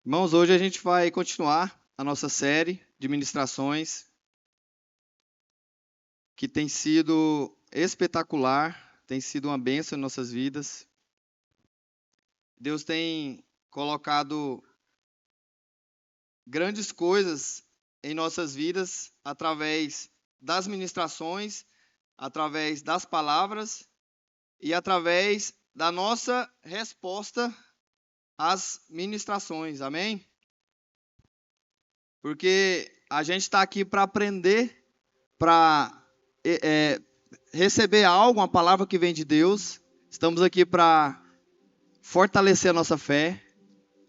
Irmãos, hoje a gente vai continuar a nossa série de ministrações, que tem sido espetacular, tem sido uma bênção em nossas vidas. Deus tem colocado grandes coisas em nossas vidas através das ministrações, através das palavras e através da nossa resposta às ministrações. Amém? Porque a gente está aqui para aprender, para receber algo, uma palavra que vem de Deus. Estamos aqui para fortalecer a nossa fé,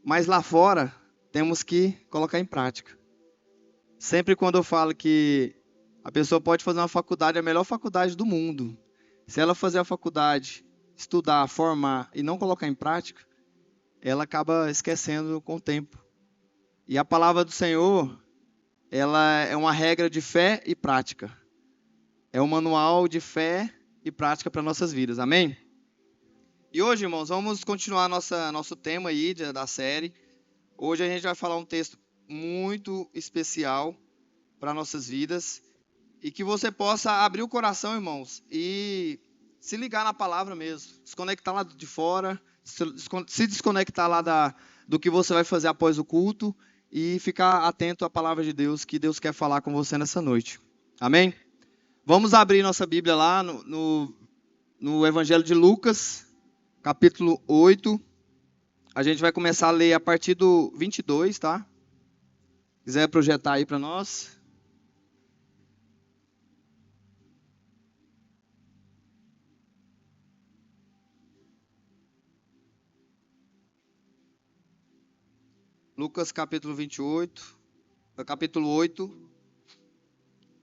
mas lá fora temos que colocar em prática. Sempre quando eu falo que a pessoa pode fazer uma faculdade, a melhor faculdade do mundo, se ela fazer a faculdade, estudar, formar e não colocar em prática, ela acaba esquecendo com o tempo. E a palavra do Senhor, ela é uma regra de fé e prática. É um manual de fé e prática para nossas vidas, amém? E hoje, irmãos, vamos continuar nosso tema aí da série. Hoje a gente vai falar um texto muito especial para nossas vidas e que você possa abrir o coração, irmãos, e se ligar na palavra mesmo. Desconectar lá de fora, se desconectar lá do que você vai fazer após o culto e ficar atento à palavra de Deus, que Deus quer falar com você nessa noite. Amém? Vamos abrir nossa Bíblia lá no Evangelho de Lucas, capítulo 8. A gente vai começar a ler a partir do 22, tá? Quiser projetar aí para nós. Lucas capítulo 28, capítulo 8,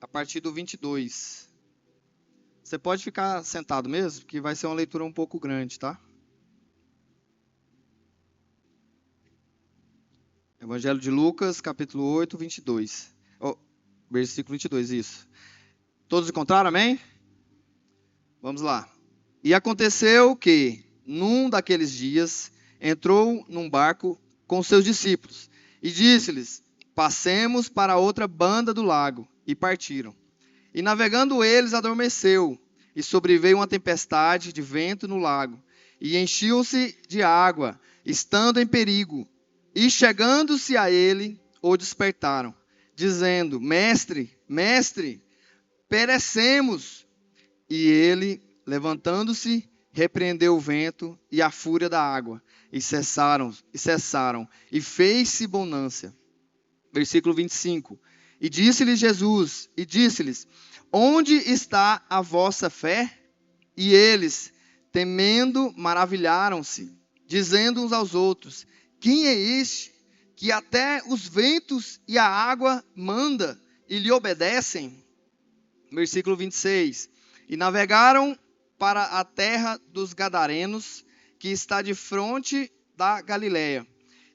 a partir do 22. Você pode ficar sentado mesmo, que vai ser uma leitura um pouco grande, tá? Evangelho de Lucas, capítulo 8, 22. Oh, versículo 22, isso. Todos encontraram, amém? Vamos lá. E aconteceu que, num daqueles dias, entrou num barco com seus discípulos e disse-lhes: Passemos para outra banda do lago. E partiram. E navegando eles, adormeceu, e sobreveio uma tempestade de vento no lago, e enchiam-se de água, estando em perigo. E chegando-se a ele, o despertaram, dizendo: Mestre, mestre, perecemos. E ele, levantando-se, repreendeu o vento e a fúria da água, e cessaram, e fez-se bonança. Versículo 25. E disse-lhes Jesus, onde está a vossa fé? E eles, temendo, maravilharam-se, dizendo uns aos outros: Quem é este, que até os ventos e a água manda, e lhe obedecem? Versículo 26. E navegaram para a terra dos Gadarenos, que está de fronte da Galileia.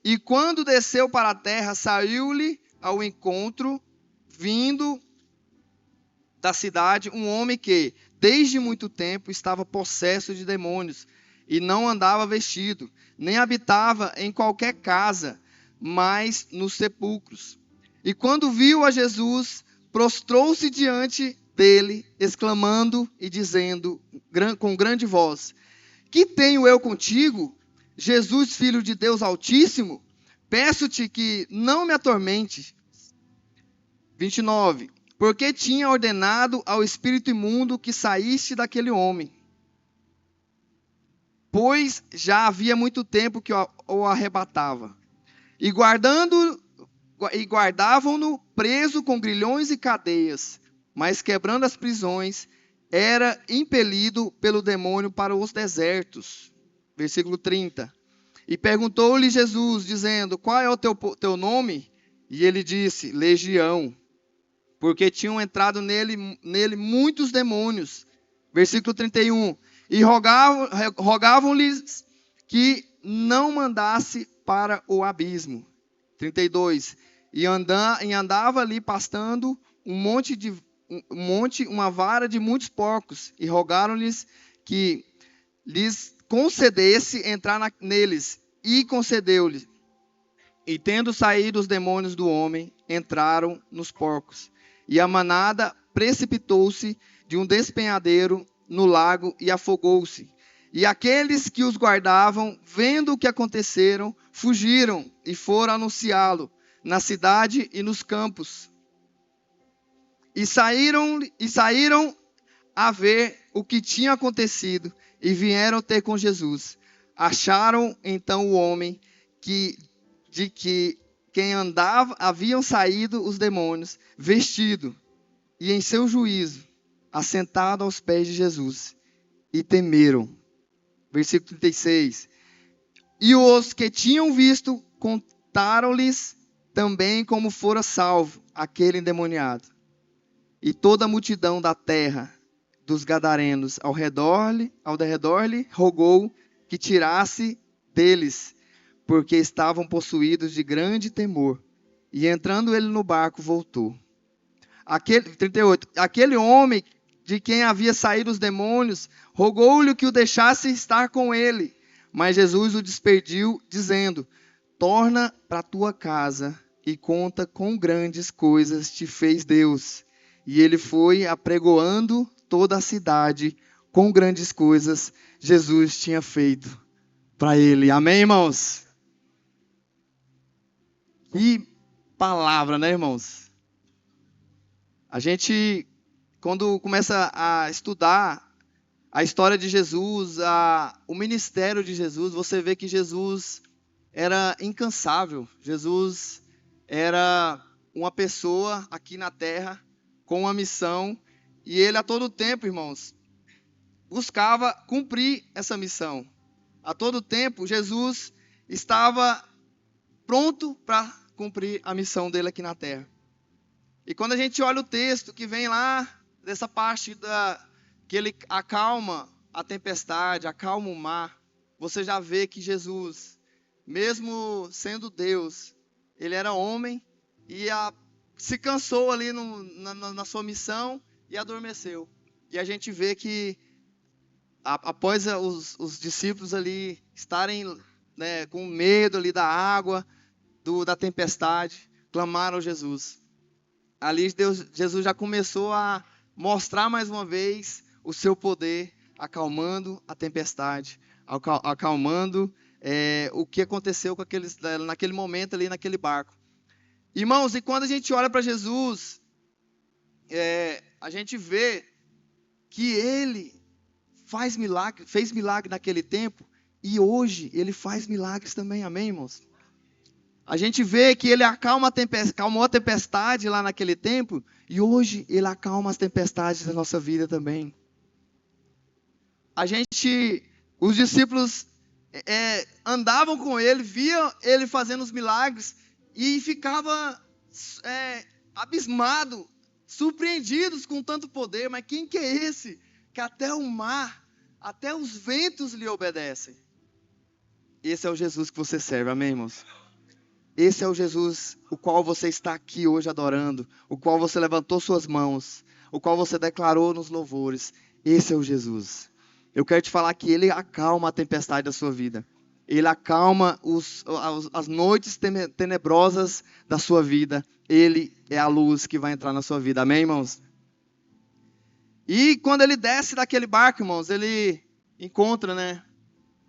E quando desceu para a terra, saiu-lhe ao encontro, vindo da cidade, um homem que, desde muito tempo, estava possesso de demônios, e não andava vestido, nem habitava em qualquer casa, mas nos sepulcros. E quando viu a Jesus, prostrou-se diante dele, exclamando e dizendo com grande voz: Que tenho eu contigo, Jesus, Filho de Deus Altíssimo? Peço-te que não me atormente. 29. Porque tinha ordenado ao espírito imundo que saísse daquele homem, pois já havia muito tempo que o arrebatava. E guardavam-no preso com grilhões e cadeias, mas quebrando as prisões, era impelido pelo demônio para os desertos. Versículo 30. E perguntou-lhe Jesus, dizendo: Qual é o teu nome? E ele disse: Legião, porque tinham entrado nele muitos demônios. Versículo 31. E rogavam-lhes que não mandasse para o abismo. 32. E andava ali pastando uma vara de muitos porcos, e rogaram-lhes que lhes concedesse entrar neles, e concedeu-lhes. E tendo saído os demônios do homem, entraram nos porcos. E a manada precipitou-se de um despenhadeiro no lago e afogou-se. E aqueles que os guardavam, vendo o que aconteceram, fugiram e foram anunciá-lo na cidade e nos campos. E saíram a ver o que tinha acontecido e vieram ter com Jesus. Acharam então o homem de quem andava, haviam saído os demônios, vestido e em seu juízo, assentado aos pés de Jesus, e temeram. Versículo 36. E os que tinham visto contaram-lhes também como fora salvo aquele endemoniado. E toda a multidão da terra dos gadarenos ao redor-lhe rogou que tirasse deles, porque estavam possuídos de grande temor. E entrando ele no barco, voltou. 38. Aquele homem de quem havia saído os demônios, rogou-lhe que o deixasse estar com ele. Mas Jesus o despediu, dizendo: torna para tua casa e conta quão grandes coisas te fez Deus. E ele foi apregoando toda a cidade, quão grandes coisas Jesus tinha feito para ele. Amém, irmãos? Que palavra, né, irmãos? A gente, quando começa a estudar a história de Jesus, o ministério de Jesus, você vê que Jesus era incansável. Jesus era uma pessoa aqui na terra com uma missão, e ele a todo tempo, irmãos, buscava cumprir essa missão. A todo tempo, Jesus estava pronto para cumprir a missão dele aqui na terra. E quando a gente olha o texto que vem lá, dessa parte que ele acalma a tempestade, acalma o mar, você já vê que Jesus, mesmo sendo Deus, ele era homem e se cansou ali na sua missão e adormeceu. E a gente vê que após os discípulos ali estarem, né, com medo ali da água, da tempestade, clamaram a Jesus. Ali Jesus já começou a mostrar mais uma vez o seu poder, acalmando a tempestade, acalmando o que aconteceu com naquele momento ali naquele barco. Irmãos, e quando a gente olha para Jesus, a gente vê que ele fez milagre naquele tempo, e hoje ele faz milagres também, amém, irmãos? A gente vê que ele acalmou a tempestade lá naquele tempo, e hoje ele acalma as tempestades da nossa vida também. Os discípulos andavam com ele, viam ele fazendo os milagres, e ficava abismado, surpreendidos com tanto poder. Mas quem que é esse que até o mar, até os ventos lhe obedecem? Esse é o Jesus que você serve, amém, irmãos? Esse é o Jesus o qual você está aqui hoje adorando, o qual você levantou suas mãos, o qual você declarou nos louvores. Esse é o Jesus. Eu quero te falar que ele acalma a tempestade da sua vida. Ele acalma as noites tenebrosas da sua vida. Ele é a luz que vai entrar na sua vida. Amém, irmãos? E quando ele desce daquele barco, irmãos, ele encontra, né,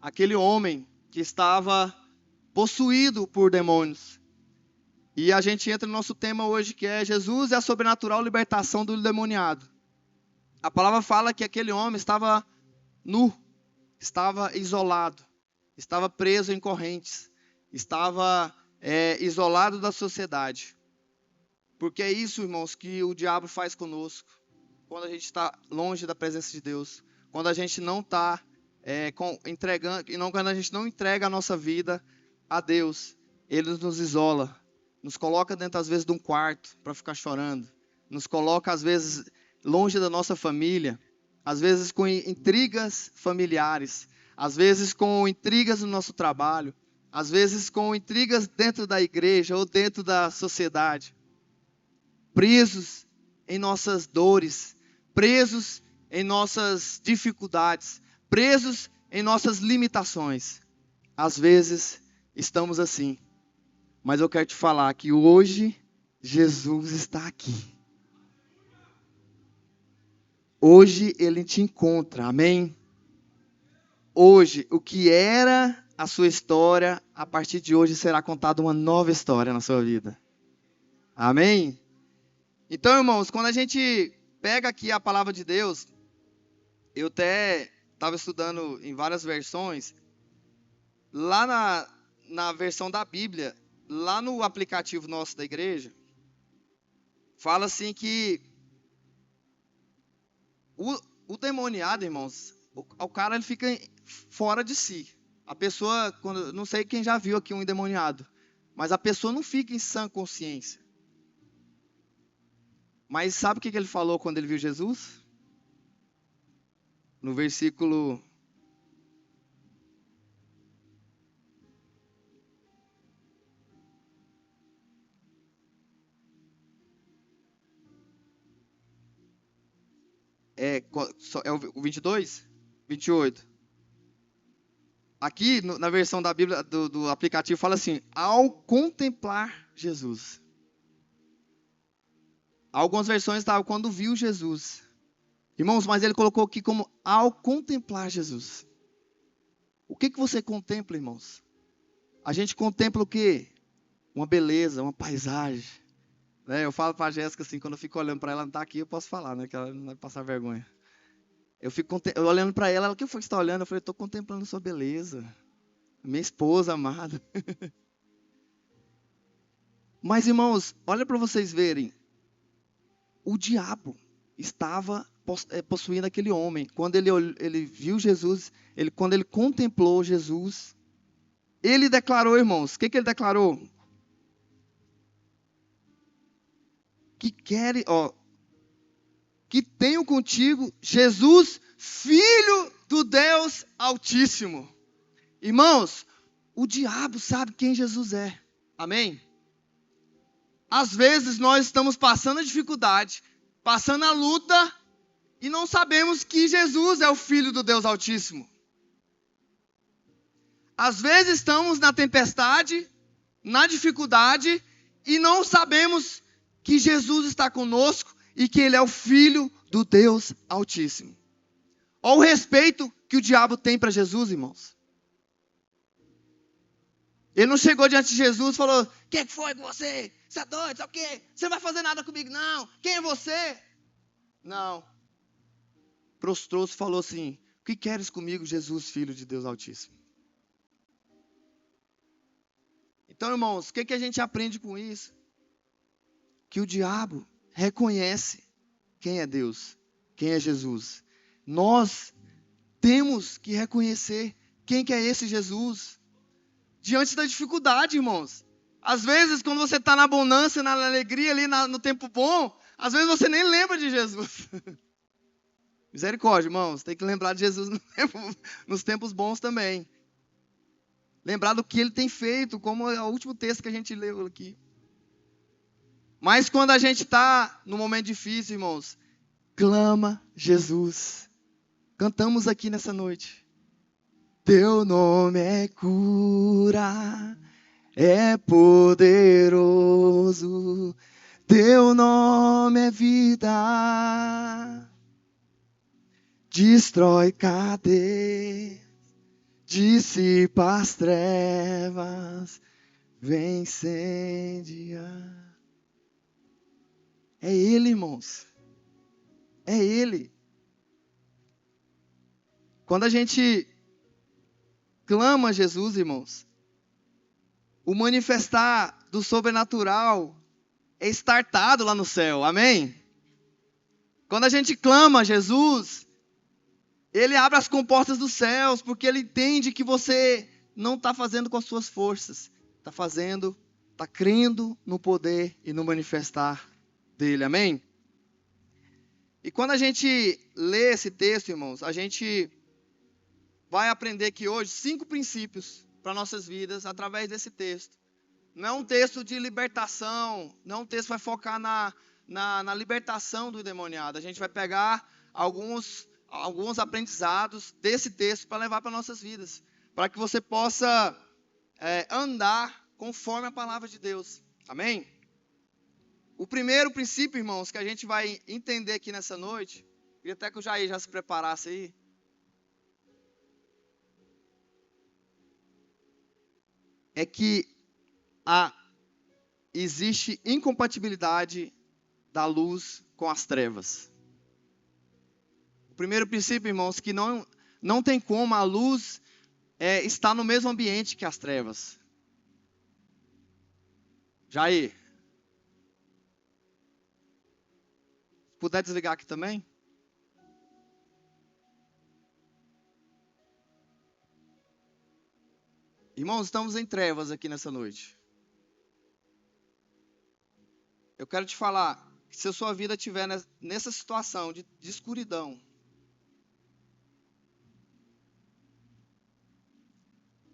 aquele homem que estava possuído por demônios. E a gente entra no nosso tema hoje, que é Jesus e a sobrenatural libertação do endemoniado. A palavra fala que aquele homem estava nu, estava isolado, estava preso em correntes, estava isolado da sociedade. Porque é isso, irmãos, que o diabo faz conosco, quando a gente está longe da presença de Deus, quando a gente não está quando a gente não entrega a nossa vida a Deus, ele nos isola, nos coloca dentro às vezes de um quarto para ficar chorando, nos coloca às vezes longe da nossa família, às vezes com intrigas familiares, às vezes com intrigas no nosso trabalho, às vezes com intrigas dentro da igreja ou dentro da sociedade, presos em nossas dores, presos em nossas dificuldades, presos em nossas limitações. Às vezes estamos assim, Mas eu quero te falar que hoje Jesus está aqui. Hoje Ele te encontra, amém? Hoje, o que era a sua história, a partir de hoje será contada uma nova história na sua vida. Amém? Então, irmãos, quando a gente pega aqui a palavra de Deus, eu até estava estudando em várias versões, lá na versão da Bíblia, lá no aplicativo nosso da igreja, fala assim que o demoniado, irmãos, o cara ele fica fora de si. A pessoa, não sei quem já viu aqui um endemoniado, mas a pessoa não fica em sã consciência. Mas sabe o que ele falou quando ele viu Jesus? No versículo... É o 22? 28. Aqui, na versão da Bíblia, do aplicativo, fala assim: ao contemplar Jesus. Algumas versões estavam quando viu Jesus. Irmãos, mas ele colocou aqui como ao contemplar Jesus. O que você contempla, irmãos? A gente contempla o quê? Uma beleza, uma paisagem. Né? Eu falo para a Jéssica assim, quando eu fico olhando para ela, não está aqui, eu posso falar, né? Que ela não vai passar vergonha. Eu fico olhando para ela, o que foi que você está olhando? Eu falei, estou contemplando sua beleza. Minha esposa amada. Mas, irmãos, olha para vocês verem. O diabo estava possuindo aquele homem. Quando ele viu Jesus, quando ele contemplou Jesus, ele declarou, irmãos, o que ele declarou? Que tenho contigo Jesus, Filho do Deus Altíssimo. Irmãos, o diabo sabe quem Jesus é. Amém? Às vezes nós estamos passando a dificuldade, passando a luta, e não sabemos que Jesus é o Filho do Deus Altíssimo. Às vezes estamos na tempestade, na dificuldade, e não sabemos que Jesus está conosco e que Ele é o Filho do Deus Altíssimo. Olha o respeito que o diabo tem para Jesus, irmãos. Ele não chegou diante de Jesus e falou: o que foi com você? Você é doido? Sabe o quê? Você não vai fazer nada comigo, não. Quem é você? Não. Prostrou-se e falou assim: o que queres comigo, Jesus, Filho de Deus Altíssimo? Então, irmãos, o que a gente aprende com isso? Que o diabo reconhece quem é Deus, quem é Jesus. Nós temos que reconhecer quem que é esse Jesus. Diante da dificuldade, irmãos. Às vezes, quando você está na bonança, na alegria, ali no tempo bom, às vezes você nem lembra de Jesus. Misericórdia, irmãos. Tem que lembrar de Jesus nos tempos bons também. Lembrar do que Ele tem feito, como é o último texto que a gente leu aqui. Mas quando a gente está no momento difícil, irmãos, clama Jesus. Cantamos aqui nessa noite. Teu nome é cura, é poderoso. Teu nome é vida, destrói cadeias, dissipa as trevas, vem incendiar. É Ele, irmãos. É Ele. Quando a gente clama a Jesus, irmãos, o manifestar do sobrenatural é startado lá no céu. Amém? Quando a gente clama a Jesus, Ele abre as comportas dos céus, porque Ele entende que você não está fazendo com as suas forças. Está crendo no poder e no manifestar dele. Amém? E quando a gente lê esse texto, irmãos, a gente vai aprender aqui hoje 5 princípios para nossas vidas através desse texto. Não é um texto de libertação, não é um texto que vai focar na libertação do endemoniado. A gente vai pegar alguns aprendizados desse texto para levar para nossas vidas, para que você possa andar conforme a palavra de Deus. Amém? O primeiro princípio, irmãos, que a gente vai entender aqui nessa noite, queria até que o Jair já se preparasse aí. É que existe incompatibilidade da luz com as trevas. O primeiro princípio, irmãos, que não tem como a luz estar no mesmo ambiente que as trevas. Jair, se puder desligar aqui também. Irmãos, estamos em trevas aqui nessa noite. Eu quero te falar que se a sua vida estiver nessa situação de escuridão,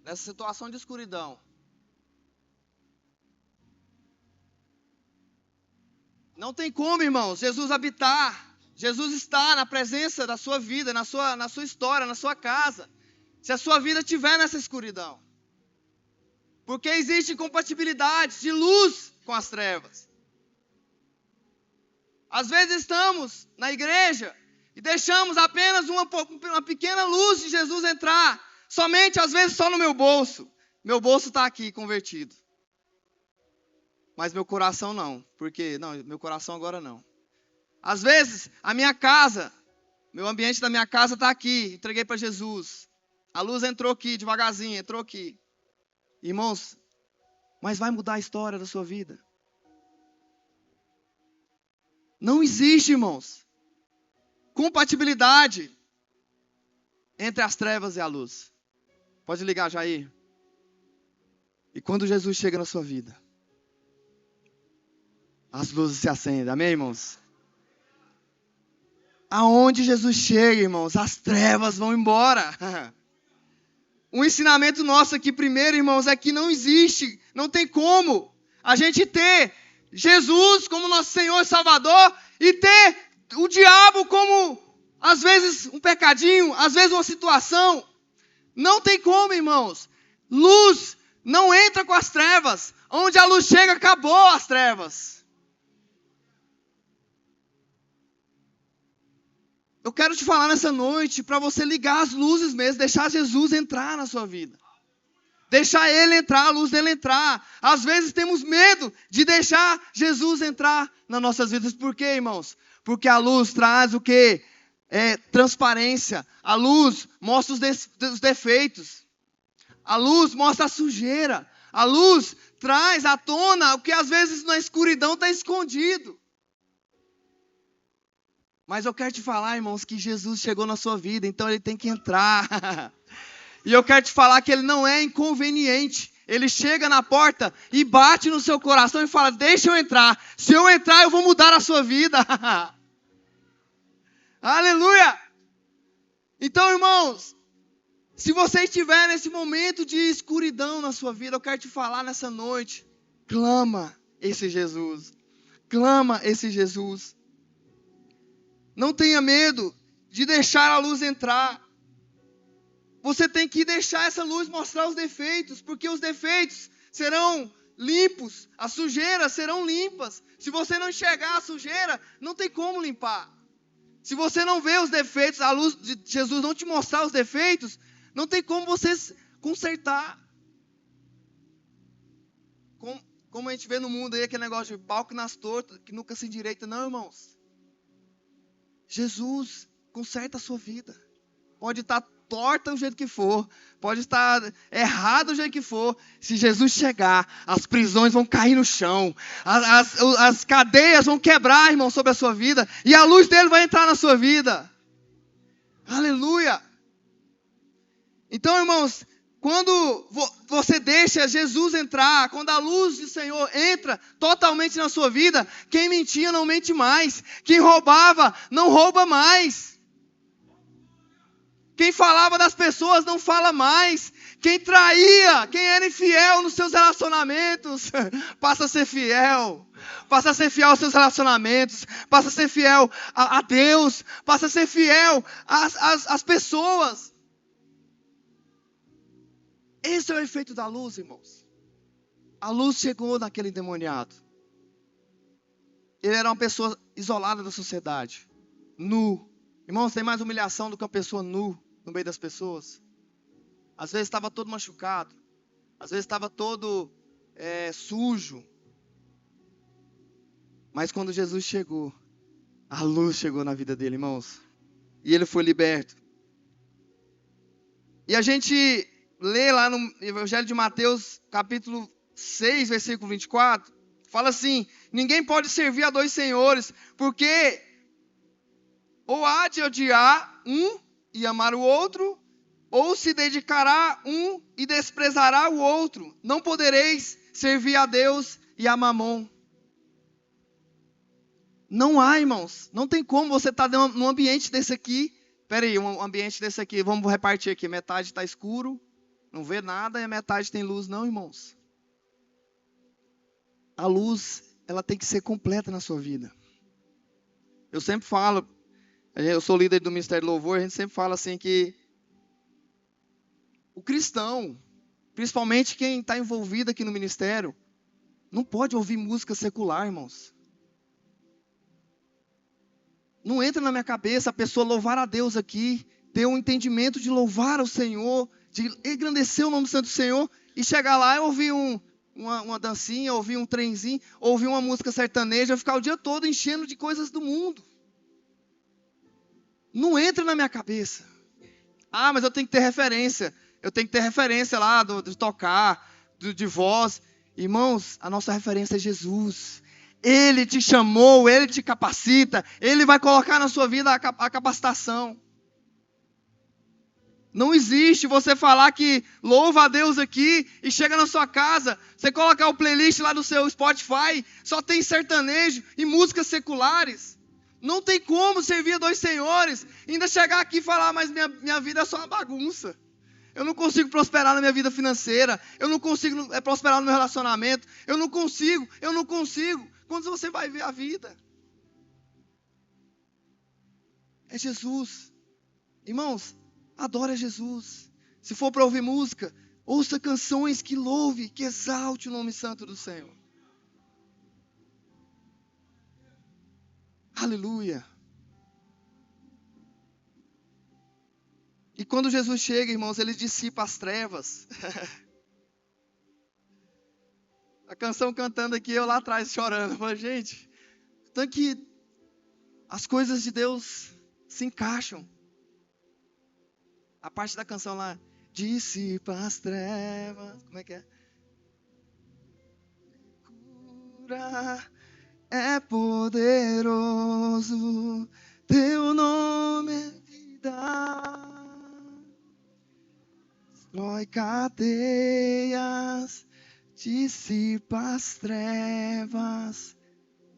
nessa situação de escuridão, não tem como, irmãos, Jesus habitar. Jesus está na presença da sua vida, na sua história, na sua casa. Se a sua vida estiver nessa escuridão. Porque existe incompatibilidade de luz com as trevas. Às vezes estamos na igreja e deixamos apenas uma pequena luz de Jesus entrar. Somente, às vezes, só no meu bolso. Meu bolso está aqui convertido. Mas meu coração não. Por quê? Não, meu coração agora não. Às vezes, a minha casa, meu ambiente da minha casa está aqui. Entreguei para Jesus. A luz entrou aqui devagarzinho, entrou aqui. Irmãos, mas vai mudar a história da sua vida. Não existe, irmãos, compatibilidade entre as trevas e a luz. Pode ligar, Jair. E quando Jesus chega na sua vida, as luzes se acendem. Amém, irmãos? Aonde Jesus chega, irmãos, as trevas vão embora. Um ensinamento nosso aqui primeiro, irmãos, é que não existe, não tem como a gente ter Jesus como nosso Senhor e Salvador e ter o diabo como, às vezes, um pecadinho, às vezes uma situação. Não tem como, irmãos. Luz não entra com as trevas. Onde a luz chega, acabou as trevas. Eu quero te falar nessa noite para você ligar as luzes mesmo, deixar Jesus entrar na sua vida. Deixar Ele entrar, a luz dele entrar. Às vezes temos medo de deixar Jesus entrar nas nossas vidas. Por quê, irmãos? Porque a luz traz o quê? Transparência. A luz mostra os defeitos. A luz mostra a sujeira. A luz traz à tona o que às vezes na escuridão está escondido. Mas eu quero te falar, irmãos, que Jesus chegou na sua vida, então Ele tem que entrar. E eu quero te falar que Ele não é inconveniente. Ele chega na porta e bate no seu coração e fala, deixa eu entrar. Se eu entrar, eu vou mudar a sua vida. Aleluia! Então, irmãos, se você estiver nesse momento de escuridão na sua vida, eu quero te falar nessa noite, clama esse Jesus. Clama esse Jesus. Não tenha medo de deixar a luz entrar. Você tem que deixar essa luz mostrar os defeitos, porque os defeitos serão limpos, as sujeiras serão limpas. Se você não enxergar a sujeira, não tem como limpar. Se você não vê os defeitos, a luz de Jesus não te mostrar os defeitos, não tem como você consertar. Como a gente vê no mundo aí, aquele negócio de pau que nas tortas, que nunca se endireita. Não, irmãos. Jesus conserta a sua vida. Pode estar torta do jeito que for, pode estar errado do jeito que for. Se Jesus chegar, as prisões vão cair no chão, as cadeias vão quebrar, irmão, sobre a sua vida, e a luz dele vai entrar na sua vida. Aleluia! Então, irmãos, quando você deixa Jesus entrar, quando a luz do Senhor entra totalmente na sua vida, quem mentia não mente mais, quem roubava não rouba mais, quem falava das pessoas não fala mais, quem traía, quem era infiel nos seus relacionamentos, passa a ser fiel aos seus relacionamentos, passa a ser fiel a Deus, passa a ser fiel às pessoas. Esse é o efeito da luz, irmãos. A luz chegou naquele endemoniado. Ele era uma pessoa isolada da sociedade, nu. Irmãos, tem mais humilhação do que uma pessoa nu no meio das pessoas. Às vezes estava todo machucado, às vezes estava todo sujo. Mas quando Jesus chegou, a luz chegou na vida dele, irmãos. E ele foi liberto. E a gente lê lá no Evangelho de Mateus, capítulo 6, versículo 24. Fala assim: ninguém pode servir a dois senhores, porque ou há de odiar um e amar o outro, ou se dedicará um e desprezará o outro. Não podereis servir a Deus e a Mamon. Não há, irmãos. Não tem como você estar num ambiente desse aqui. Espera aí, um ambiente desse aqui. Vamos repartir aqui. Metade está escuro, não vê nada, e a metade tem luz. Não, irmãos. A luz, ela tem que ser completa na sua vida. Eu sempre falo, eu sou líder do Ministério de Louvor, a gente sempre fala assim que o cristão, principalmente quem está envolvido aqui no ministério, não pode ouvir música secular, irmãos. Não entra na minha cabeça a pessoa louvar a Deus aqui, ter um entendimento de louvar ao Senhor, de engrandecer o nome santo do Senhor, e chegar lá e ouvir uma dancinha, ouvir um trenzinho, ouvir uma música sertaneja, ficar o dia todo enchendo de coisas do mundo. Não entra na minha cabeça. Ah, mas eu tenho que ter referência. Eu tenho que ter referência lá de tocar, de voz. Irmãos, a nossa referência é Jesus. Ele te chamou, Ele te capacita, Ele vai colocar na sua vida a capacitação. Não existe você falar que louva a Deus aqui e chega na sua casa, você colocar o playlist lá no seu Spotify, só tem sertanejo e músicas seculares. Não tem como servir a dois senhores, ainda chegar aqui e falar, mas minha vida é só uma bagunça. Eu não consigo prosperar na minha vida financeira, eu não consigo prosperar no meu relacionamento, eu não consigo. Quando você vai ver a vida? É Jesus. Irmãos, adore a Jesus. Se for para ouvir música, ouça canções que louve, que exalte o nome santo do Senhor. Aleluia. E quando Jesus chega, irmãos, Ele dissipa as trevas. A canção cantando aqui, eu lá atrás chorando. Eu falei, gente, tanto que as coisas de Deus se encaixam. A parte da canção lá, dissipa as trevas. Como é que é? Cura é poderoso, teu nome é vida. Destrói cadeias, dissipa as trevas,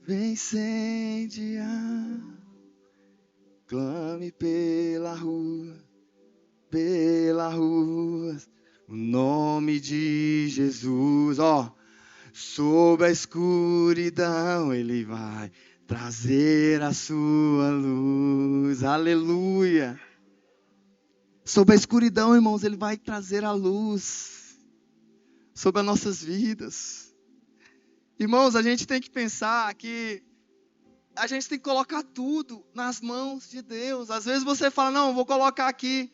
vem incendiar. Clame pela rua, o nome de Jesus. Sob a escuridão Ele vai trazer a sua luz. Aleluia. Sob a escuridão, irmãos, Ele vai trazer a luz sobre as nossas vidas. Irmãos, a gente tem que pensar que a gente tem que colocar tudo nas mãos de Deus. Às vezes você fala, não, vou colocar aqui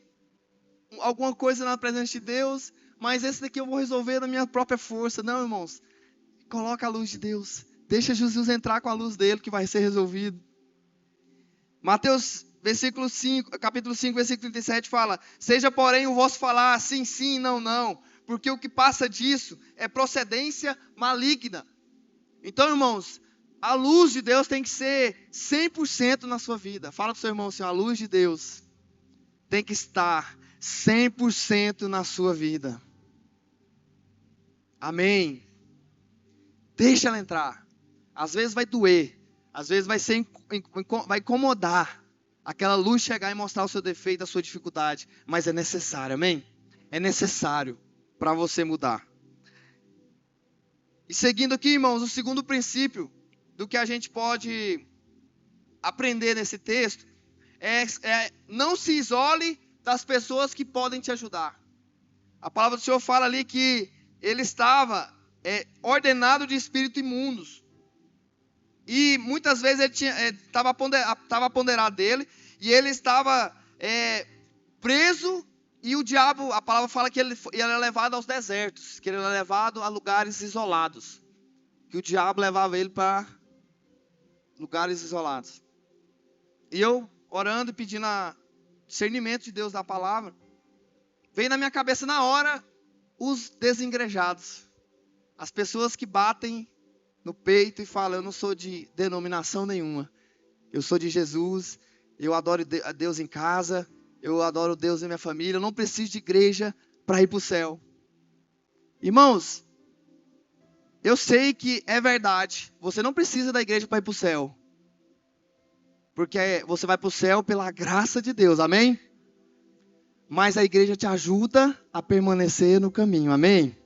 alguma coisa na presença de Deus, mas esse daqui eu vou resolver na minha própria força. Não, irmãos, coloca a luz de Deus. Deixa Jesus entrar com a luz dele que vai ser resolvido. Mateus capítulo 5, versículo 37 fala, seja porém o vosso falar sim, sim, não, não, porque o que passa disso é procedência maligna. Então, irmãos, a luz de Deus tem que ser 100% na sua vida. Fala para o seu irmão assim, a luz de Deus tem que estar 100% na sua vida. Amém. Deixa ela entrar. Às vezes vai doer. Às vezes vai incomodar. Aquela luz chegar e mostrar o seu defeito, a sua dificuldade. Mas é necessário, amém? É necessário para você mudar. E seguindo aqui, irmãos, o segundo princípio do que a gente pode aprender nesse texto é não se isole das pessoas que podem te ajudar. A palavra do Senhor fala ali que ele estava ordenado de espírito imundos. E muitas vezes ele estava apoderado dele, e ele estava preso, e o diabo, a palavra fala que ele era levado aos desertos, que ele era levado a lugares isolados, que o diabo levava ele para lugares isolados. E eu, orando e pedindo discernimento de Deus da palavra, veio na minha cabeça na hora os desengrejados, as pessoas que batem no peito e falam: eu não sou de denominação nenhuma, eu sou de Jesus, eu adoro a Deus em casa, eu adoro Deus em minha família, eu não preciso de igreja para ir para o céu. Irmãos, eu sei que é verdade, você não precisa da igreja para ir para o céu, porque você vai para o céu pela graça de Deus, amém? Mas a igreja te ajuda a permanecer no caminho, amém?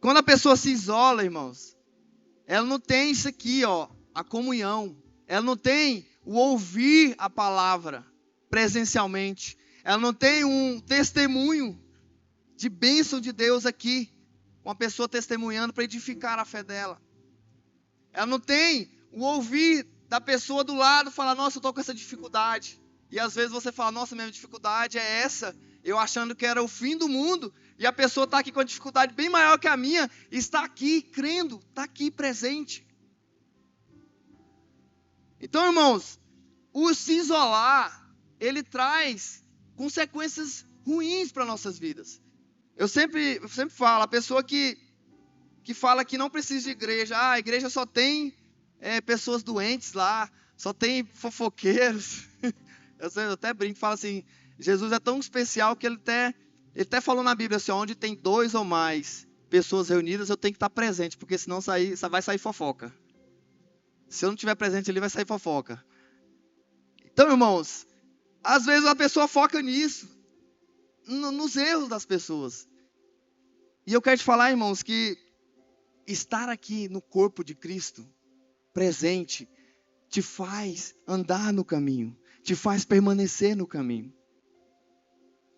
Quando a pessoa se isola, irmãos, ela não tem isso aqui, a comunhão, ela não tem o ouvir a palavra presencialmente, ela não tem um testemunho de bênção de Deus aqui, uma pessoa testemunhando para edificar a fé dela. Ela não tem o ouvir da pessoa do lado falar: nossa, eu estou com essa dificuldade. E às vezes você fala: nossa, minha dificuldade é essa, eu achando que era o fim do mundo, e a pessoa está aqui com uma dificuldade bem maior que a minha, está aqui crendo, está aqui presente. Então, irmãos, o se isolar, ele traz consequências ruins para nossas vidas. Eu sempre falo, a pessoa que fala que não precisa de igreja, a igreja só tem pessoas doentes lá, só tem fofoqueiros. Eu até brinco, falo assim, Jesus é tão especial que ele até falou na Bíblia assim: onde tem 2 ou mais pessoas reunidas, eu tenho que estar presente, porque senão vai sair fofoca. Se eu não estiver presente ali, vai sair fofoca. Então, irmãos, às vezes a pessoa foca nisso, nos erros das pessoas. E eu quero te falar, irmãos, que estar aqui no corpo de Cristo, presente, te faz andar no caminho, te faz permanecer no caminho.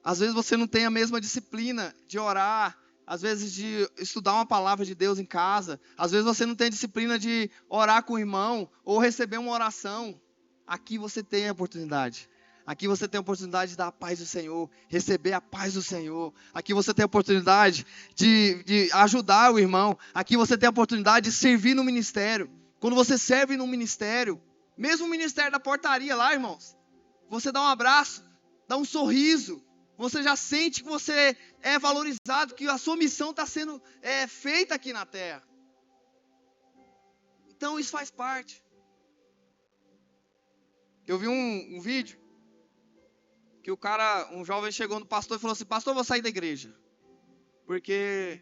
Às vezes você não tem a mesma disciplina de orar, às vezes de estudar uma palavra de Deus em casa, às vezes você não tem a disciplina de orar com o irmão, ou receber uma oração. Aqui você tem a oportunidade. Aqui você tem a oportunidade de dar a paz do Senhor, receber a paz do Senhor. Aqui você tem a oportunidade de ajudar o irmão. Aqui você tem a oportunidade de servir no ministério. Quando você serve no ministério, mesmo o ministério da portaria lá, irmãos, você dá um abraço, dá um sorriso, você já sente que você é valorizado, que a sua missão está sendo feita aqui na terra. Então isso faz parte. Eu vi um vídeo que um jovem chegou no pastor e falou assim: pastor, eu vou sair da igreja, porque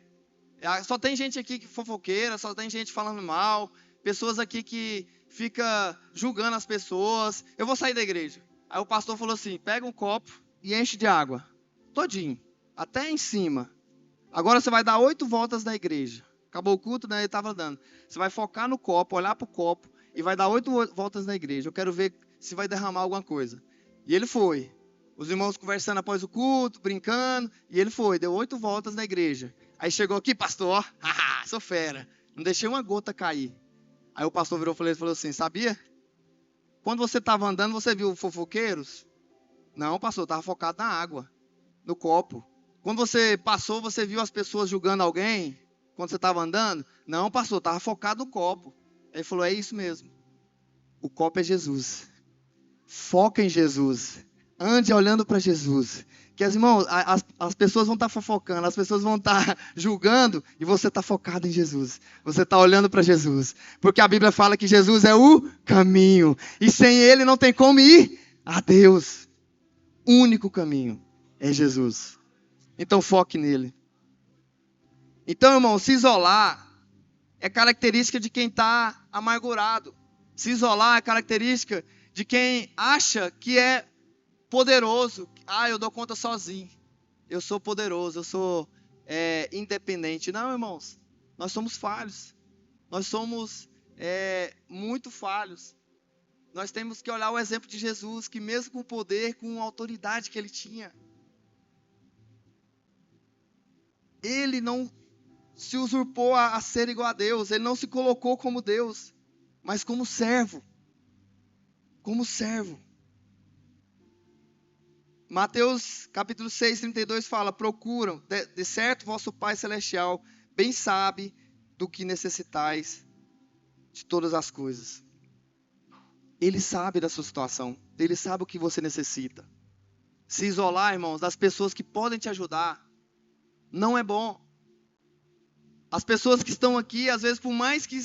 só tem gente aqui que fofoqueira, só tem gente falando mal, pessoas aqui que fica julgando as pessoas, eu vou sair da igreja. Aí o pastor falou assim: pega um copo e enche de água, todinho, até em cima. Agora você vai dar 8 voltas na igreja. Acabou o culto, né? Ele estava dando. Você vai focar no copo, olhar para o copo e vai dar 8 voltas na igreja. Eu quero ver se vai derramar alguma coisa. E ele foi. Os irmãos conversando após o culto, brincando. E ele foi, deu 8 voltas na igreja. Aí chegou aqui: pastor, sou fera, não deixei uma gota cair. Aí o pastor virou e falou assim: sabia? Quando você estava andando, você viu fofoqueiros? Não, pastor, estava focado na água, no copo. Quando você passou, você viu as pessoas julgando alguém? Quando você estava andando? Não, pastor, estava focado no copo. Ele falou: é isso mesmo. O copo é Jesus. Foca em Jesus. Ande olhando para Jesus. Que as pessoas vão estar fofocando, as pessoas vão estar julgando, e você está focado em Jesus. Você está olhando para Jesus. Porque a Bíblia fala que Jesus é o caminho. E sem Ele não tem como ir a Deus. O único caminho é Jesus. Então foque nele. Então, irmão, se isolar é característica de quem está amargurado. Se isolar é característica de quem acha que é poderoso. Eu dou conta sozinho. Eu sou poderoso, eu sou independente. Não, irmãos, nós somos falhos. Nós somos muito falhos. Nós temos que olhar o exemplo de Jesus, que mesmo com o poder, com a autoridade que ele tinha, ele não se usurpou a ser igual a Deus. Ele não se colocou como Deus, mas como servo. Como servo. Mateus capítulo 6, 32 fala: procuram, de certo vosso Pai Celestial bem sabe do que necessitais de todas as coisas. Ele sabe da sua situação. Ele sabe o que você necessita. Se isolar, irmãos, das pessoas que podem te ajudar, não é bom. As pessoas que estão aqui, às vezes, por mais que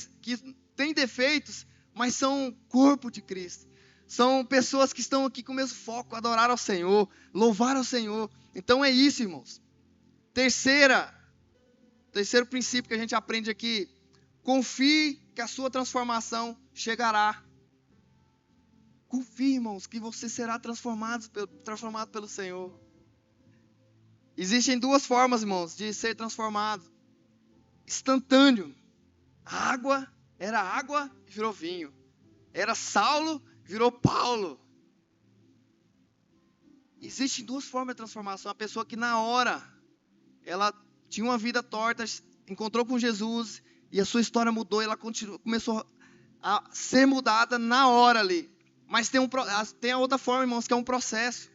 têm defeitos, mas são corpo de Cristo. São pessoas que estão aqui com o mesmo foco, adorar ao Senhor, louvar ao Senhor. Então é isso, irmãos. Terceiro princípio que a gente aprende aqui: confie que a sua transformação chegará. Confie, irmãos, que você será transformado pelo Senhor. Existem duas formas, irmãos, de ser transformado. Instantâneo. Era água e virou vinho. Era Saulo, virou Paulo. Existem duas formas de transformação. A pessoa que na hora, ela tinha uma vida torta, encontrou com Jesus, e a sua história mudou, e ela começou a ser mudada na hora ali. Mas tem a outra forma, irmãos, que é um processo.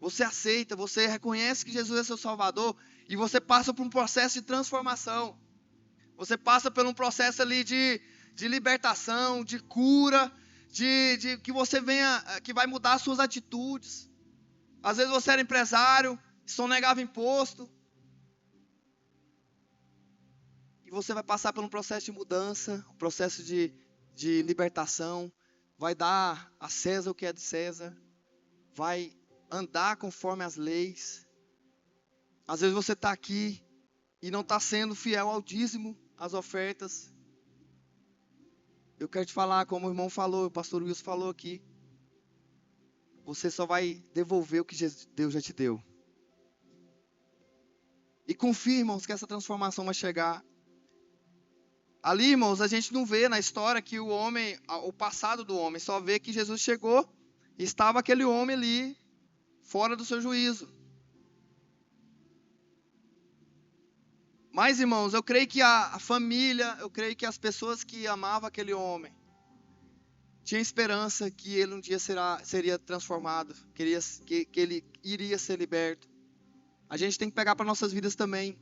Você aceita, você reconhece que Jesus é seu Salvador, e você passa por um processo de transformação. Você passa por um processo ali de libertação, de cura, de que você que vai mudar as suas atitudes. Às vezes você era empresário, sonegava imposto, e você vai passar por um processo de mudança, um processo de libertação. Vai dar a César o que é de César, vai andar conforme as leis. Às vezes você está aqui e não está sendo fiel ao dízimo, às ofertas. Eu quero te falar, como o irmão falou, o pastor Wilson falou aqui, você só vai devolver o que Deus já te deu. E confia, irmãos, que essa transformação vai chegar. Ali, irmãos, a gente não vê na história que o passado do homem, só vê que Jesus chegou e estava aquele homem ali, fora do seu juízo. Mas, irmãos, eu creio que a família, eu creio que as pessoas que amavam aquele homem, tinham esperança que ele um dia seria transformado, que ele iria ser liberto. A gente tem que pegar para nossas vidas também.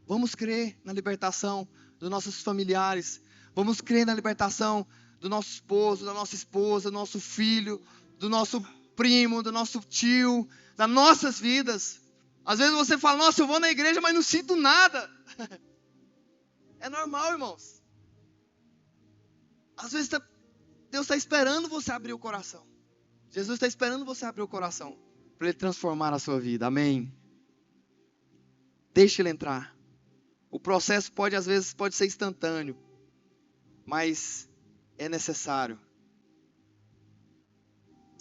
Vamos crer na libertação dos nossos familiares. Vamos crer na libertação do nosso esposo, da nossa esposa, do nosso filho, do nosso primo, do nosso tio, das nossas vidas. Às vezes você fala: nossa, eu vou na igreja, mas não sinto nada. É normal, irmãos. Às vezes Deus está esperando você abrir o coração. Jesus está esperando você abrir o coração para Ele transformar a sua vida. Amém. Deixe Ele entrar. O processo às vezes pode ser instantâneo, mas é necessário.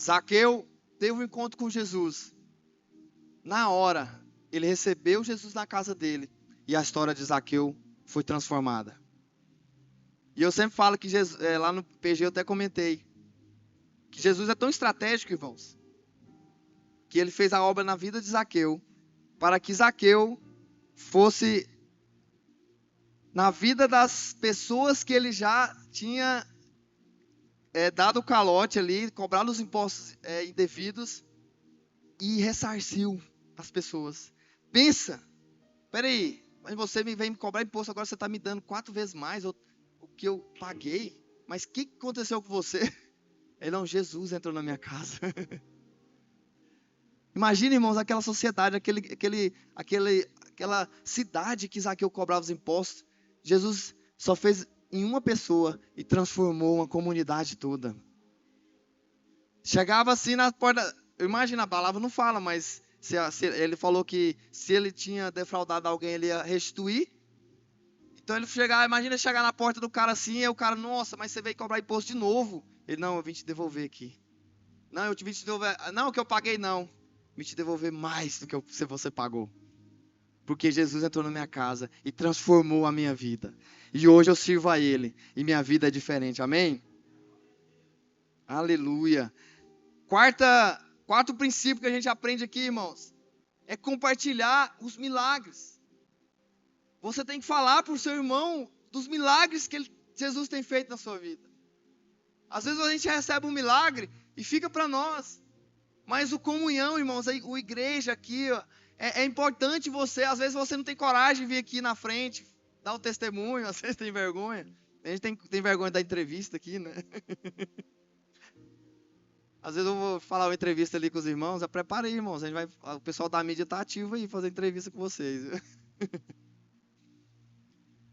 Zaqueu teve um encontro com Jesus. Na hora, ele recebeu Jesus na casa dele, e a história de Zaqueu foi transformada. E eu sempre falo que Jesus, lá no PG eu até comentei, que Jesus é tão estratégico, irmãos, que ele fez a obra na vida de Zaqueu, para que Zaqueu fosse na vida das pessoas que ele já tinha dado o calote ali, cobrado os impostos indevidos, e ressarciu as pessoas. Pensa, peraí, mas você vem me cobrar imposto, agora você está me dando 4 vezes mais o que eu paguei, mas o que aconteceu com você? Ele não, Jesus entrou na minha casa. Imagina, irmãos, aquela sociedade, aquela cidade que Zaqueu cobrava os impostos. Jesus só fez em uma pessoa e transformou uma comunidade toda. Chegava assim na porta, imagina, a palavra não fala, mas ele falou que se ele tinha defraudado alguém, ele ia restituir. Então ele imagina chegar na porta do cara assim, e o cara, nossa, mas você veio cobrar imposto de novo. Ele, não, eu vim te devolver aqui. Não, eu vim te devolver, não, o que eu paguei não. Vim te devolver mais do que você pagou. Porque Jesus entrou na minha casa e transformou a minha vida. E hoje eu sirvo a Ele. E minha vida é diferente. Amém? Aleluia. Quarto princípio que a gente aprende aqui, irmãos, é compartilhar os milagres. Você tem que falar para o seu irmão dos milagres que Jesus tem feito na sua vida. Às vezes a gente recebe um milagre e fica para nós. Mas o comunhão, irmãos, a igreja aqui, ó, é importante você. Às vezes você não tem coragem de vir aqui na frente, dar um testemunho, às vezes tem vergonha. A gente tem vergonha da entrevista aqui, né? Às vezes eu vou falar uma entrevista ali com os irmãos, prepara aí, irmãos. O pessoal da mídia está ativo aí, fazer entrevista com vocês.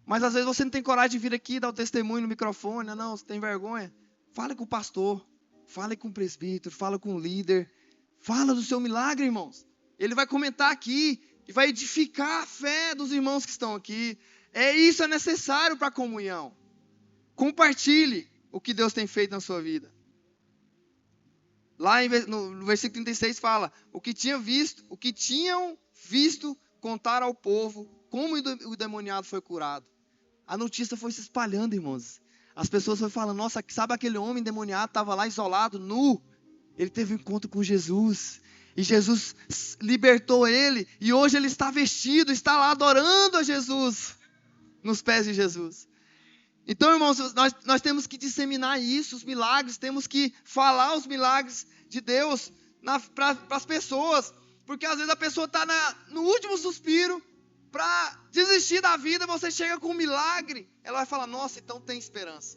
Mas às vezes você não tem coragem de vir aqui, dar o testemunho no microfone. Não, você tem vergonha. Fale com o pastor, fale com o presbítero, fale com o líder. Fala do seu milagre, irmãos. Ele vai comentar aqui e vai edificar a fé dos irmãos que estão aqui. Isso é necessário para a comunhão. Compartilhe o que Deus tem feito na sua vida. Lá no versículo 36 fala, o que tinham visto contar ao povo como o endemoniado foi curado. A notícia foi se espalhando, irmãos. As pessoas foram falando, nossa, sabe aquele homem endemoniado, estava lá isolado, nu. Ele teve um encontro com Jesus. E Jesus libertou ele. E hoje ele está vestido, está lá adorando a Jesus. Nos pés de Jesus. Então, irmãos, nós temos que disseminar isso, os milagres. Temos que falar os milagres de Deus para as pessoas. Porque às vezes a pessoa está no último suspiro para desistir da vida. Você chega com um milagre. Ela vai falar, nossa, então tem esperança.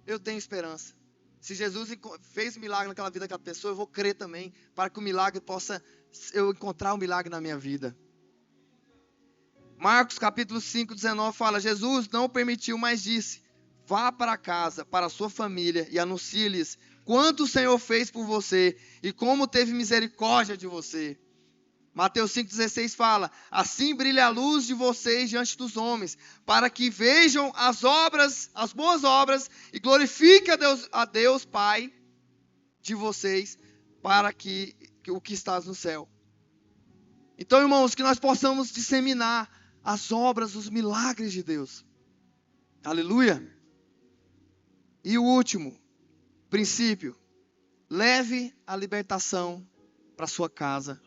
Eu tenho esperança. Se Jesus fez um milagre naquela vida daquela pessoa, eu vou crer também, para que o milagre eu encontrar um milagre na minha vida. Marcos capítulo 5, 19 fala, Jesus não permitiu, mas disse, vá para casa, para a sua família e anuncie-lhes quanto o Senhor fez por você e como teve misericórdia de você. Mateus 5,16 fala, assim brilha a luz de vocês diante dos homens, para que vejam as boas obras e glorifiquem a Deus Pai de vocês, para que o que está no céu. Então, irmãos, que nós possamos disseminar as obras, os milagres de Deus. Aleluia. E o último princípio, leve a libertação para sua casa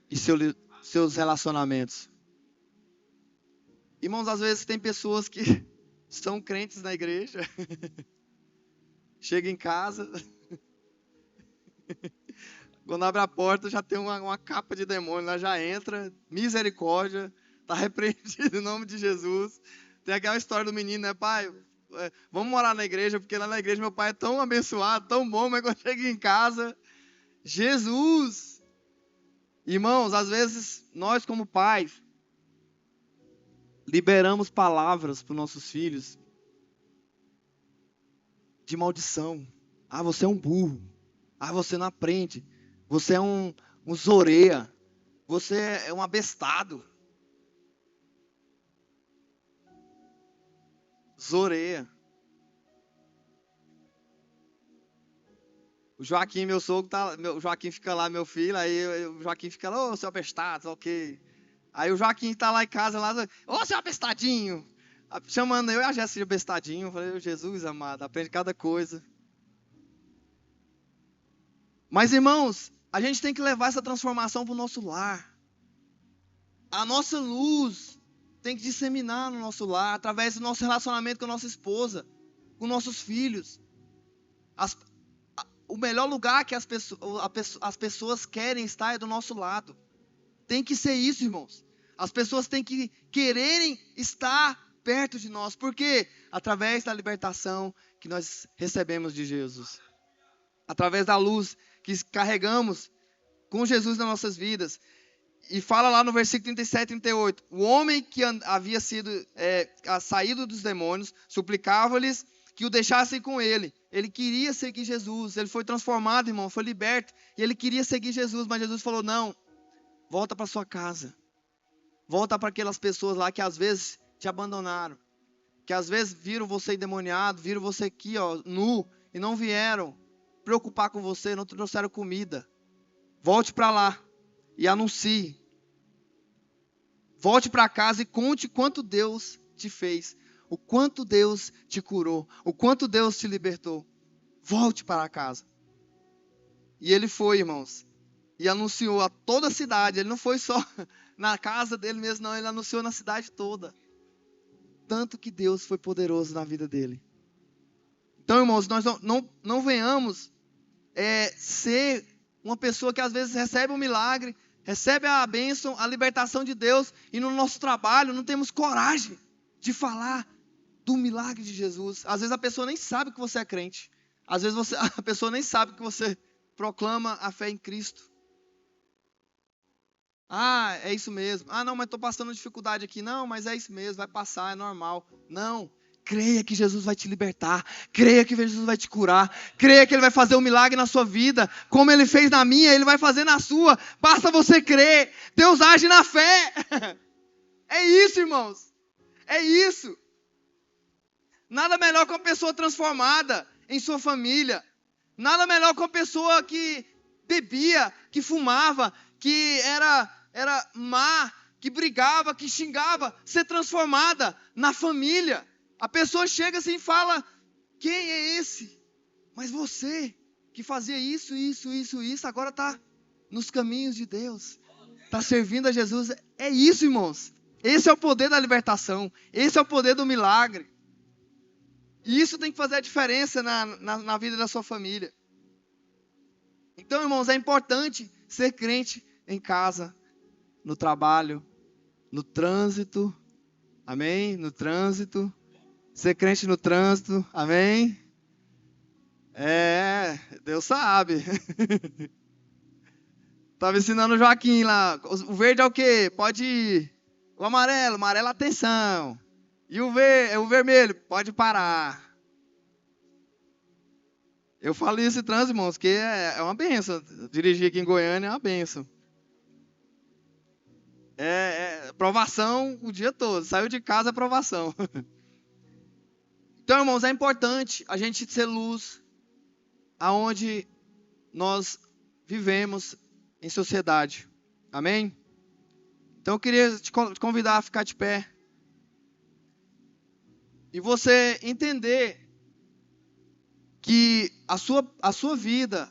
e seus relacionamentos. Irmãos, às vezes tem pessoas que são crentes na igreja, chega em casa, quando abre a porta já tem uma capa de demônio, lá já entra, misericórdia, está repreendido em nome de Jesus. Tem aquela história do menino, né, pai, vamos morar na igreja, porque lá na igreja meu pai é tão abençoado, tão bom, mas quando chega em casa, Jesus... Irmãos, às vezes nós como pais liberamos palavras para os nossos filhos de maldição. Ah, você é um burro. Ah, você não aprende. Você é um zoreia. Você é um abestado. Zoreia. O Joaquim, meu sogro, o Joaquim fica lá, meu filho, aí o Joaquim fica lá, ô, seu abestado, ok. Aí o Joaquim tá lá em casa, ô, seu abestadinho. Chamando eu e a Jéssica de abestadinho. Eu falei, Jesus amado, aprende cada coisa. Mas, irmãos, a gente tem que levar essa transformação para o nosso lar. A nossa luz tem que disseminar no nosso lar, através do nosso relacionamento com a nossa esposa, com nossos filhos. O melhor lugar que as pessoas querem estar é do nosso lado. Tem que ser isso, irmãos. As pessoas têm que quererem estar perto de nós. Por quê? Através da libertação que nós recebemos de Jesus. Através da luz que carregamos com Jesus nas nossas vidas. E fala lá no versículo 37 e 38. O homem que havia saído dos demônios, suplicava-lhes que o deixassem com ele. Ele queria seguir Jesus. Ele foi transformado, irmão, foi liberto. E ele queria seguir Jesus, mas Jesus falou, não, volta para sua casa. Volta para aquelas pessoas lá que às vezes te abandonaram. Que às vezes viram você endemoniado, viram você aqui, ó, nu, e não vieram preocupar com você, não trouxeram comida. Volte para lá e anuncie. Volte para casa e conte quanto Deus te fez. O quanto Deus te curou. O quanto Deus te libertou. Volte para casa. E ele foi, irmãos. e anunciou a toda a cidade. Ele não foi só na casa dele mesmo, não. Ele anunciou na cidade toda. Tanto que Deus foi poderoso na vida dele. Então, irmãos, nós não venhamos ser uma pessoa que às vezes recebe um milagre, recebe a bênção, a libertação de Deus, e no nosso trabalho não temos coragem de falar do milagre de Jesus. Às vezes a pessoa nem sabe que você é crente. Às vezes a pessoa nem sabe que você proclama a fé em Cristo. Ah, é isso mesmo. Ah, não, mas estou passando dificuldade aqui. Não, mas é isso mesmo, vai passar, é normal. Não, creia que Jesus vai te libertar. Creia que Jesus vai te curar. Creia que Ele vai fazer um milagre na sua vida. Como Ele fez na minha, Ele vai fazer na sua. Basta você crer. Deus age na fé. É isso, irmãos. É isso. Nada melhor que uma pessoa transformada em sua família. Nada melhor que uma pessoa que bebia, que fumava, que era má, que brigava, que xingava, ser transformada na família. A pessoa chega assim e fala: quem é esse? Mas você, que fazia isso, agora está nos caminhos de Deus. Está servindo a Jesus. É isso, irmãos. Esse é o poder da libertação. Esse é o poder do milagre. E isso tem que fazer a diferença na vida da sua família. Então, irmãos, é importante ser crente em casa, no trabalho, no trânsito. Amém? No trânsito. Ser crente no trânsito. Amém? Deus sabe. Estava ensinando o Joaquim lá. O verde é o quê? Pode ir. O amarelo atenção. E o vermelho, pode parar. Eu falo isso em trânsito, irmãos, que é uma benção. Dirigir aqui em Goiânia é uma benção. Provação o dia todo. Saiu de casa é provação. Então, irmãos, é importante a gente ser luz aonde nós vivemos em sociedade. Amém? Então, eu queria te convidar a ficar de pé. E você entender que a sua vida,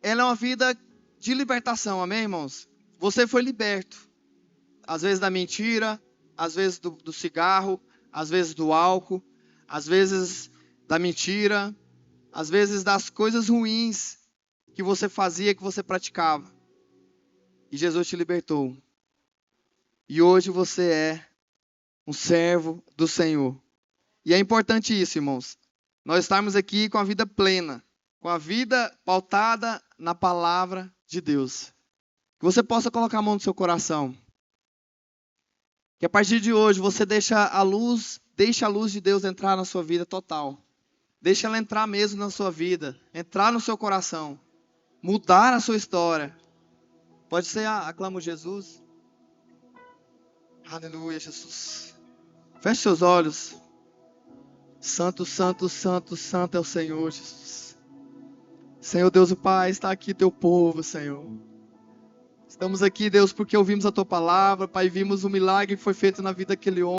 ela é uma vida de libertação, amém, irmãos? Você foi liberto, às vezes da mentira, às vezes do cigarro, às vezes do álcool, às vezes da mentira, às vezes das coisas ruins que você fazia, que você praticava. E Jesus te libertou. E hoje você é um servo do Senhor. E é importante isso, irmãos. Nós estarmos aqui com a vida plena, com a vida pautada na palavra de Deus. Que você possa colocar a mão no seu coração. Que a partir de hoje você deixe a luz de Deus entrar na sua vida total. Deixa ela entrar mesmo na sua vida, entrar no seu coração, mudar a sua história. Pode ser, aclamo Jesus. Aleluia, Jesus. Feche seus olhos. Santo, santo, santo, santo é o Senhor, Jesus. Senhor Deus o Pai, está aqui teu povo, Senhor. Estamos aqui, Deus, porque ouvimos a tua palavra, Pai, vimos o milagre que foi feito na vida daquele homem.